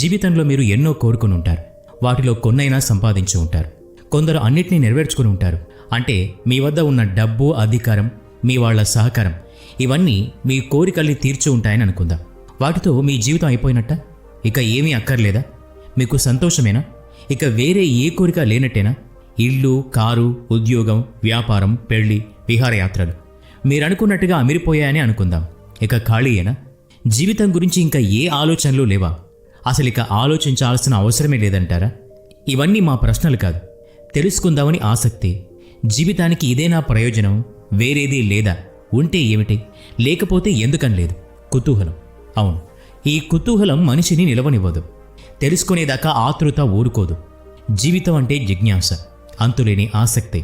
జీవితంలో మీరు ఎన్నో కోరుకుని ఉంటారు. వాటిలో కొన్నైనా సంపాదించి ఉంటారు. కొందరు అన్నిటినీ నెరవేర్చుకుని ఉంటారు. అంటే మీ వద్ద ఉన్న డబ్బు, అధికారం, మీ వాళ్ళ సహకారం ఇవన్నీ మీ కోరికల్ని తీర్చి ఉంటాయని అనుకుందాం. వాటితో మీ జీవితం అయిపోయినట్ట? ఇక ఏమీ అక్కర్లేదా? మీకు సంతోషమేనా? ఇక వేరే ఏ కోరిక లేనట్టేనా? ఇల్లు, కారు, ఉద్యోగం, వ్యాపారం, పెళ్లి, విహారయాత్రలు మీరనుకున్నట్టుగా అమిరిపోయాయని అనుకుందాం. ఇక ఖాళీయేనా? జీవితం గురించి ఇంకా ఏ ఆలోచనలు లేవా? అసలు ఇక ఆలోచించాల్సిన అవసరమే లేదంటారా? ఇవన్నీ మా ప్రశ్నలు కాదు, తెలుసుకుందామని ఆసక్తి. జీవితానికి ఇదేనా ప్రయోజనం? వేరేది లేదా? ఉంటే ఏమిటి, లేకపోతే ఎందుకని లేదు? కుతూహలం. అవును, ఈ కుతూహలం మనిషిని నిలవనివ్వదు. తెలుసుకునేదాకా ఆతృత ఊరుకోదు. జీవితం అంటే జిజ్ఞాస, అంతులేని ఆసక్తి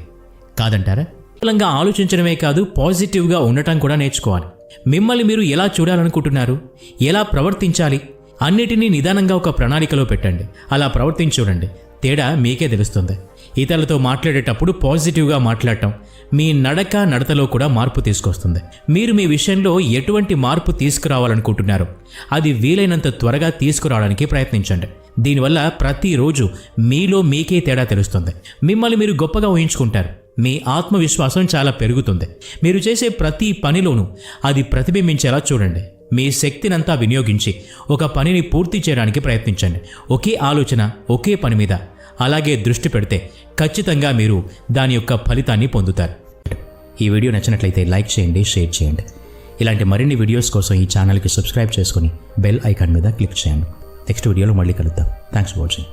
కాదంటారా? కేవలంగా ఆలోచించడమే కాదు, పాజిటివ్గా ఉండటం కూడా నేర్చుకోవాలి. మిమ్మల్ని మీరు ఎలా చూడాలనుకుంటున్నారు, ఎలా ప్రవర్తించాలి, అన్నిటినీ నిదానంగా ఒక ప్రణాళికలో పెట్టండి. అలా ప్రవర్తించి చూడండి, తేడా మీకే తెలుస్తుంది. ఇతరులతో మాట్లాడేటప్పుడు పాజిటివ్గా మాట్లాడటం మీ నడతలో కూడా మార్పు తీసుకొస్తుంది. మీరు మీ విషయంలో ఎటువంటి మార్పు తీసుకురావాలనుకుంటున్నారో అది వీలైనంత త్వరగా తీసుకురావడానికి ప్రయత్నించండి. దీనివల్ల ప్రతిరోజు మీలో మీకే తేడా తెలుస్తుంది. మిమ్మల్ని మీరు గొప్పగా ఊహించుకుంటారు. మీ ఆత్మవిశ్వాసం చాలా పెరుగుతుంది. మీరు చేసే ప్రతి పనిలోనూ అది ప్రతిబింబించేలా చూడండి. మీ శక్తినంతా వినియోగించి ఒక పనిని పూర్తి చేయడానికి ప్రయత్నించండి. ఒకే ఆలోచన, ఒకే పని మీద అలాగే దృష్టి పెడితే ఖచ్చితంగా మీరు దాని యొక్క ఫలితాన్ని పొందుతారు. ఈ వీడియో నచ్చినట్లయితే లైక్ చేయండి, షేర్ చేయండి. ఇలాంటి మరిన్ని వీడియోస్ కోసం ఈ ఛానల్కి సబ్స్క్రైబ్ చేసుకొని బెల్ ఐకాన్ మీద క్లిక్ చేయండి. నెక్స్ట్ వీడియోలో మళ్ళీ కలుద్దాం. Thanks for watching.